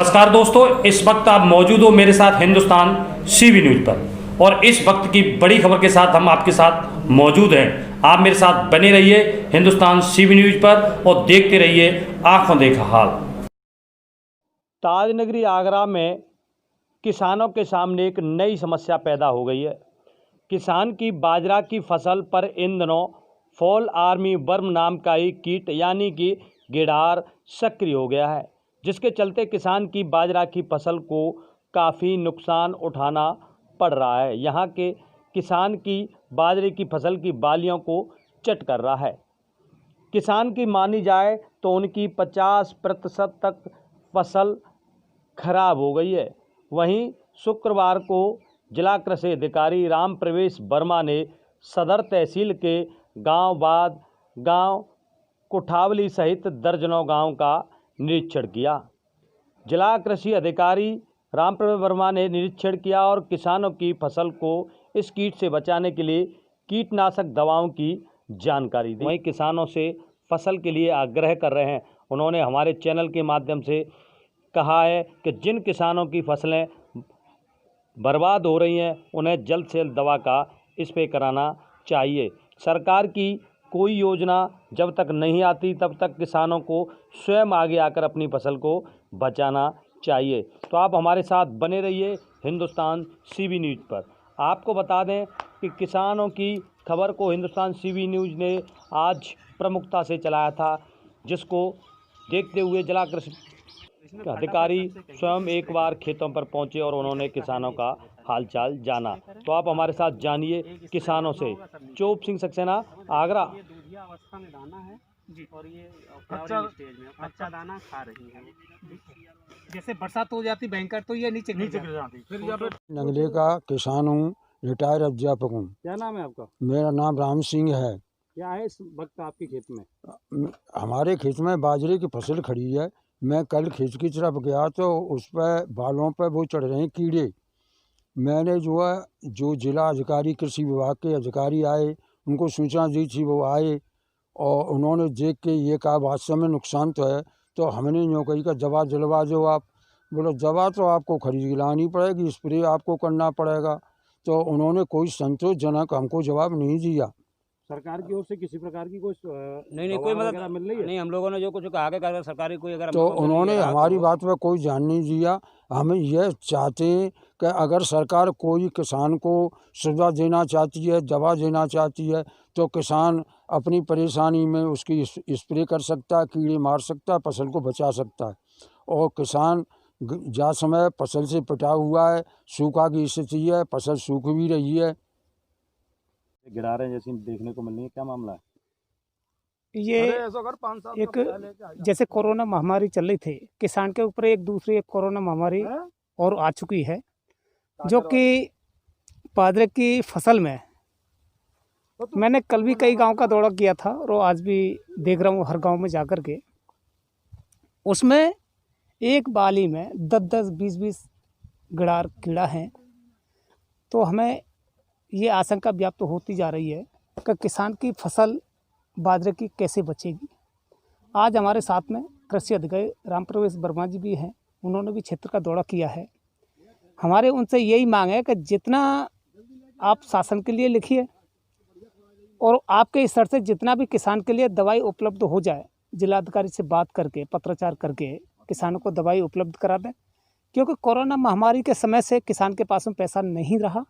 नमस्कार दोस्तों, इस वक्त आप मौजूद हो मेरे साथ हिंदुस्तान सीबी न्यूज पर और इस वक्त की बड़ी खबर के साथ हम आपके साथ मौजूद हैं। आप मेरे साथ बने रहिए हिंदुस्तान सीबी न्यूज पर और देखते रहिए आंखों देखा हाल। ताजनगरी आगरा में किसानों के सामने एक नई समस्या पैदा हो गई है। किसान की बाजरा की फसल पर इन दिनों फॉल आर्मी वर्म नाम का एक कीट यानी कि गिडार सक्रिय हो गया है, जिसके चलते किसान की बाजरा की फसल को काफ़ी नुकसान उठाना पड़ रहा है। यहाँ के किसान की बाजरे की फसल की बालियों को चट कर रहा है। किसान की मानी जाए तो उनकी 50% तक फसल खराब हो गई है। वहीं शुक्रवार को जिला कृषि अधिकारी राम प्रवेश वर्मा ने सदर तहसील के गांव कुठावली सहित दर्जनों गांव का निरीक्षण किया। जिला कृषि अधिकारी राम प्रवेश वर्मा ने निरीक्षण किया और किसानों की फसल को इस कीट से बचाने के लिए कीटनाशक दवाओं की जानकारी दी। वहीं किसानों से फसल के लिए आग्रह कर रहे हैं। उन्होंने हमारे चैनल के माध्यम से कहा है कि जिन किसानों की फसलें बर्बाद हो रही हैं उन्हें जल्द से जल्द दवा का स्प्रे कराना चाहिए। सरकार की कोई योजना जब तक नहीं आती तब तक किसानों को स्वयं आगे आकर अपनी फसल को बचाना चाहिए। तो आप हमारे साथ बने रहिए हिंदुस्तान सीबी न्यूज पर। आपको बता दें कि किसानों की खबर को हिंदुस्तान सीबी न्यूज ने आज प्रमुखता से चलाया था, जिसको देखते हुए जिला कृषि अधिकारी स्वयं एक बार खेतों पर पहुंचे और उन्होंने किसानों का हालचाल जाना। तो आप हमारे साथ जानिए किसानों से। चोप सिंह सक्सेना, आगरा। ये दूधिया अवस्था में दाना है जी, और ये फ्लावरिंग स्टेज में कच्चा दाना खा रही है। जैसे बरसात हो जाती भयंकर तो ये नीचे गिर जाती। फिर जब नगले का किसान हूँ, रिटायर अध्यापक हूँ। क्या नाम है आपका? मेरा नाम राम सिंह है। क्या है इस वक्त आपके खेत में? हमारे खेत में बाजरे की फसल खड़ी है। मैं कल खेत की तरफ गया तो उस पर बालों पर वो चढ़ रहे हैं कीड़े। मैंने जो जिला अधिकारी कृषि विभाग के अधिकारी आए उनको सूचना दी थी, वो आए और उन्होंने देख के ये कहा वास्तव में नुकसान तो है। तो हमने यूँ कही का दवा दिलवा दो आप। बोलो दवा तो आपको खरीद के लानी पड़ेगी, स्प्रे आपको करना पड़ेगा। तो उन्होंने कोई संतोषजनक हमको जवाब नहीं दिया। सरकार की ओर से किसी प्रकार की कोई नहीं कोई वगैरह मिल रही है? नहीं, हम लोगों ने जो कुछ कहा कि अगर सरकारी कोई अगर तो उन्होंने हमारी बात पर कोई ध्यान नहीं दिया। हम ये चाहते हैं कि अगर सरकार कोई किसान को सुविधा देना चाहती है, दवा देना चाहती है, तो किसान अपनी परेशानी में उसकी स्प्रे कर सकता है, कीड़े मार सकता है, फसल को बचा सकता है। और किसान जा समय फसल से पिटा हुआ है, सूखा की स्थिति है, फसल सूख भी रही है। गिरारें जैसी देखने को मिल रही है, क्या मामला है? ये एक जैसे कोरोना महामारी चल रही थी, किसान के ऊपर एक दूसरी एक कोरोना महामारी और आ चुकी है, जो कि बाजरे की फसल में मैंने कल भी कई गांव का दौरा किया था और आज भी देख रहा हूँ हर गांव में जाकर के। उसमें एक बाली में 10-10, 20-20 गिडार कीड़ा हैं। तो हमें ये आशंका व्याप्त तो होती जा रही है कि किसान की फसल बाजरे की कैसे बचेगी। आज हमारे साथ में कृषि अधिकारी राम प्रवेश वर्मा जी भी हैं, उन्होंने भी क्षेत्र का दौरा किया है। हमारे उनसे यही मांग है कि जितना आप शासन के लिए लिखिए और आपके स्तर से जितना भी किसान के लिए दवाई उपलब्ध हो जाए, जिलाधिकारी से बात करके पत्राचार करके किसानों को दवाई उपलब्ध करा दें। क्योंकि कोरोना महामारी के समय से किसान के पास में पैसा नहीं रहा,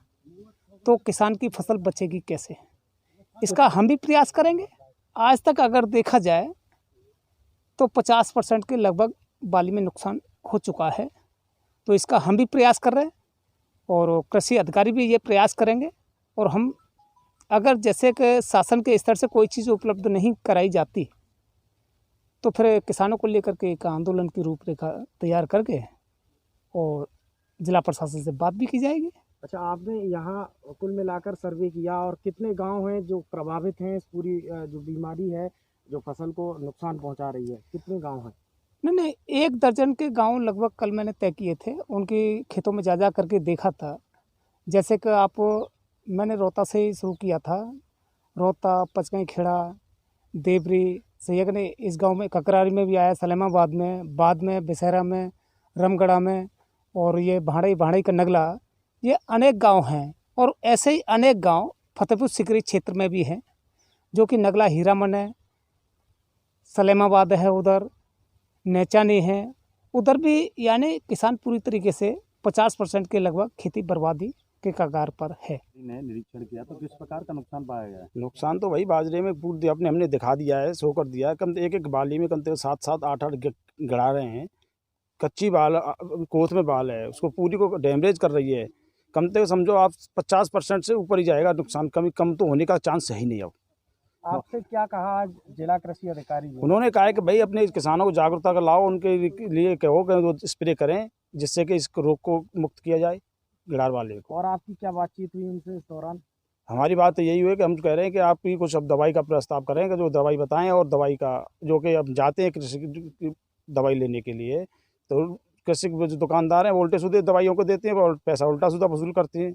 तो किसान की फसल बचेगी कैसे, इसका हम भी प्रयास करेंगे। आज तक अगर देखा जाए तो 50% के लगभग बाली में नुकसान हो चुका है। तो इसका हम भी प्रयास कर रहे हैं और कृषि अधिकारी भी ये प्रयास करेंगे। और हम अगर जैसे कि शासन के स्तर से कोई चीज़ उपलब्ध नहीं कराई जाती तो फिर किसानों को लेकर के एक आंदोलन की रूपरेखा तैयार करके और जिला प्रशासन से बात भी की जाएगी। अच्छा, आपने यहाँ कुल मिलाकर सर्वे किया और कितने गांव हैं जो प्रभावित हैं इस पूरी जो बीमारी है जो फसल को नुकसान पहुंचा रही है? कितने गांव हैं? नहीं, 1 दर्जन के गांव लगभग कल मैंने तय किए थे। उनके खेतों में जा करके देखा था। जैसे कि मैंने रोहता से ही शुरू किया था। रोहता, पचकई खेड़ा, देवरी, सैयद ने इस गांव में ककरारी में भी आया, सलेमाबाद में, बाद में बेसहरा में रमगढ़ा में और ये भाड़ई का नगला, ये अनेक गांव हैं। और ऐसे ही अनेक गांव फतेहपुर सीकरी क्षेत्र में भी हैं, जो कि नगला हीरामन है, सलेमाबाद है, उधर नेचानी है, उधर भी यानी किसान पूरी तरीके से 50% के लगभग खेती बर्बादी के कगार पर है। ने निरीक्षण किया तो किस प्रकार का नुकसान पाया गया है? नुकसान तो भाई बाजरे में पूरी अपने हमने दिखा दिया है, शो कर दिया है। कम एक एक बाली में कम से कम 7-7 8-8 गड़ा रहे हैं। कच्ची बाल कोथ में बाल है, उसको पूरी को डैमेज कर रही है। कम से कम समझो आप 50% से ऊपर ही जाएगा नुकसान, कम तो होने का चांस है ही नहीं। अब आपसे क्या कहा आज जिला कृषि अधिकारी ने? उन्होंने कहा है कि भाई अपने किसानों को जागरूकता कर लाओ, उनके लिए कहो कि वो स्प्रे करें, जिससे कि इस रोग को मुक्त किया जाए गिड़ार वाले को। और आपकी क्या बातचीत हुई उनसे इस दौरान? हमारी बात तो यही हुई कि हम कह रहे हैं कि आप भी कुछ अब दवाई का प्रस्ताव करें कि जो दवाई बताएं, और दवाई का जो कि अब जाते हैं कृषि की दवाई लेने के लिए, तो कृषि के जो दुकानदार हैं वो उल्टे सीधे दवाइयों को देते हैं और पैसा उल्टा सीधा वसूल करते हैं।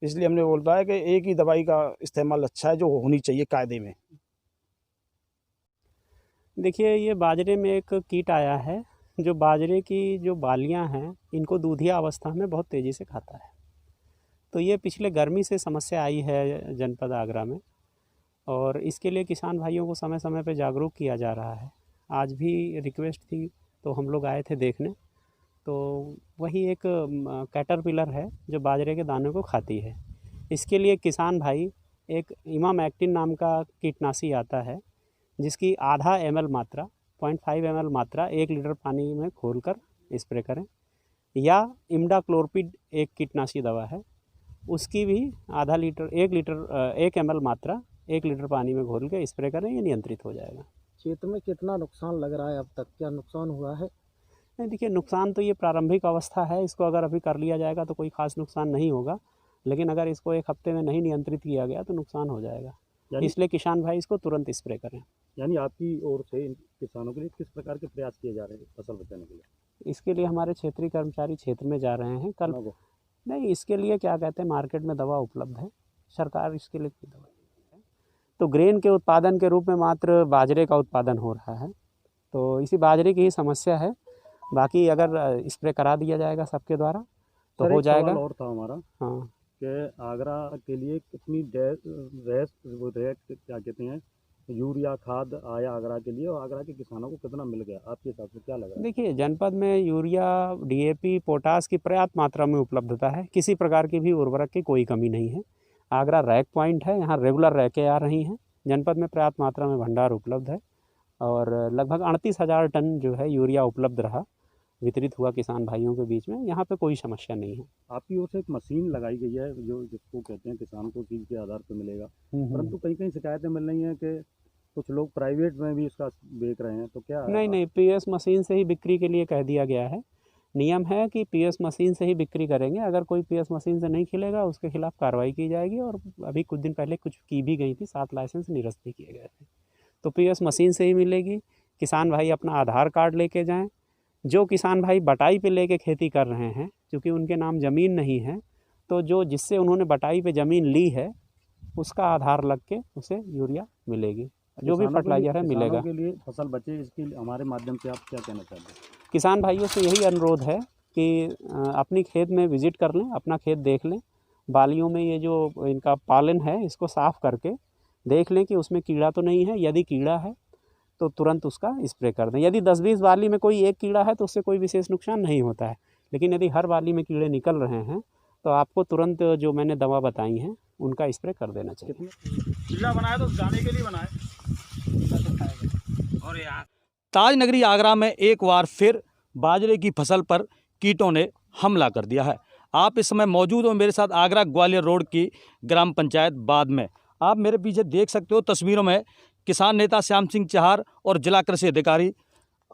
इसलिए हमने बोल रहा है कि एक ही दवाई का इस्तेमाल अच्छा है, जो होनी चाहिए कायदे में। देखिए, ये बाजरे में एक कीट आया है जो बाजरे की जो बालियां हैं इनको दूधिया अवस्था में बहुत तेज़ी से खाता है। तो ये पिछले गर्मी से समस्या आई है जनपद आगरा में, और इसके लिए किसान भाइयों को समय समय पे जागरूक किया जा रहा है। आज भी रिक्वेस्ट थी तो हम लोग आए थे देखने, तो वही एक कैटरपिलर है जो बाजरे के दानों को खाती है। इसके लिए किसान भाई एक इमामेक्टिन नाम का कीटनाशी आता है, जिसकी आधा ml मात्रा 0.5 ml मात्रा 1 लीटर पानी में घोलकर स्प्रे करें, या इम्डाक्लोरपिड एक कीटनाशी दवा है, उसकी भी आधा लीटर 1 ml मात्रा 1 लीटर पानी में घोल के स्प्रे करें, ये नियंत्रित हो जाएगा। क्षेत्र में कितना नुकसान लग रहा है अब तक? क्या नुकसान हुआ है? नहीं, देखिए, नुकसान तो ये प्रारंभिक अवस्था है, इसको अगर अभी कर लिया जाएगा तो कोई ख़ास नुकसान नहीं होगा, लेकिन अगर इसको 1 हफ्ते में नहीं नियंत्रित किया गया तो नुकसान हो जाएगा। इसलिए किसान भाई इसको तुरंत स्प्रे करें। यानी आपकी ओर से इन किसानों के लिए किस प्रकार के प्रयास किए जा रहे हैं फसल बचाने के लिए? इसके लिए हमारे क्षेत्रीय कर्मचारी क्षेत्र में जा रहे हैं कल। नहीं, इसके लिए क्या कहते हैं, मार्केट में दवा उपलब्ध है, सरकार इसके लिए कोई दवा है। तो ग्रेन के उत्पादन के रूप में मात्र बाजरे का उत्पादन हो रहा है, तो इसी बाजरे की ही समस्या है। बाकी अगर स्प्रे करा दिया जाएगा सबके द्वारा तो हो जाएगा। और था हमारा, हाँ, कि आगरा के लिए कितनी रेट क्या कहते हैं यूरिया खाद आया आगरा के लिए, और आगरा के किसानों को कितना मिल गया आपके हिसाब से क्या लग रहा है? देखिए, जनपद में यूरिया, DAP, पोटास की पर्याप्त मात्रा में उपलब्धता है, किसी प्रकार की भी उर्वरक की कोई कमी नहीं है। आगरा रैक पॉइंट है, यहाँ रेगुलर रैकें आ रही हैं। जनपद में पर्याप्त मात्रा में भंडार उपलब्ध है, और लगभग 38,000 टन जो है यूरिया उपलब्ध रहा, वितरित हुआ किसान भाइयों के बीच में। यहाँ पे कोई समस्या नहीं है। आपकी ओर से एक मशीन लगाई गई है जो जिसको कहते हैं किसान को चीज़ के आधार पर मिलेगा, परंतु कहीं कहीं शिकायतें मिल रही हैं कि कुछ लोग प्राइवेट में भी इसका बेच रहे हैं, तो क्या? नहीं, PS मशीन से ही बिक्री के लिए कह दिया गया है। नियम है कि PS मशीन से ही बिक्री करेंगे। अगर कोई PS मशीन से नहीं खिलेगा उसके खिलाफ कार्रवाई की जाएगी, और अभी कुछ दिन पहले कुछ की भी गई थी, 7 लाइसेंस निरस्त भी किए गए थे। तो PS मशीन से ही मिलेगी। किसान भाई अपना आधार कार्ड लेके जाएं। जो किसान भाई बटाई पे लेके खेती कर रहे हैं, क्योंकि उनके नाम ज़मीन नहीं है, तो जो जिससे उन्होंने बटाई पे ज़मीन ली है उसका आधार लग के उसे यूरिया मिलेगी, जो भी फर्टिलाइजर है मिलेगा। के लिए फसल बचे, इसके लिए हमारे माध्यम से आप क्या कहना चाहते हैं? किसान भाइयों से यही अनुरोध है कि अपनी खेत में विज़िट कर लें, अपना खेत देख लें, बालियों में ये जो इनका पालन है इसको साफ़ करके देख लें कि उसमें कीड़ा तो नहीं है। यदि कीड़ा है तो तुरंत उसका स्प्रे कर दें। यदि 10-20 बाली में कोई एक कीड़ा है तो उससे कोई विशेष नुकसान नहीं होता है, लेकिन यदि हर बाली में कीड़े निकल रहे हैं तो आपको तुरंत जो मैंने दवा बताई हैं उनका स्प्रे कर देना चाहिए। कीड़ा बनाया तो गाने के लिए बनाए। और यार ताजनगरी आगरा में एक बार फिर बाजरे की फसल पर कीटों ने हमला कर दिया है। आप इस समय मौजूद हो मेरे साथ आगरा ग्वालियर रोड की ग्राम पंचायत बाद में। आप मेरे पीछे देख सकते हो तस्वीरों में किसान नेता श्याम सिंह चहार और जिला कृषि अधिकारी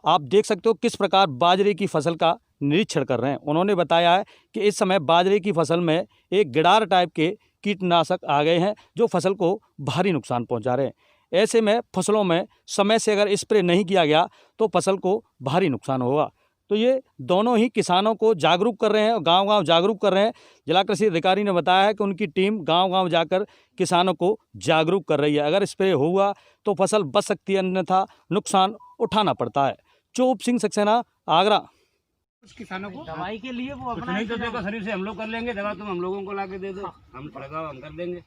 आप देख सकते हो किस प्रकार बाजरे की फसल का निरीक्षण कर रहे हैं। उन्होंने बताया है कि इस समय बाजरे की फसल में एक गिडार टाइप के कीटनाशक आ गए हैं जो फसल को भारी नुकसान पहुंचा रहे हैं। ऐसे में फसलों में समय से अगर स्प्रे नहीं किया गया तो फसल को भारी नुकसान होगा। तो ये दोनों ही किसानों को जागरूक कर रहे हैं और गांव-गांव जागरूक कर रहे हैं। जिला कृषि अधिकारी ने बताया है कि उनकी टीम गांव-गांव जाकर किसानों को जागरूक कर रही है। अगर स्प्रे हुआ तो फसल बच सकती है, अन्यथा नुकसान उठाना पड़ता है। चोप सिंह सक्सेना, आगरा। कुछ किसानों को दवाई के लिए वो अपना नहीं तो देखो शरीर से हम लोग कर लेंगे दवा, तुम हम लोगों को ला के दे दो, हम लगाओ हम कर देंगे।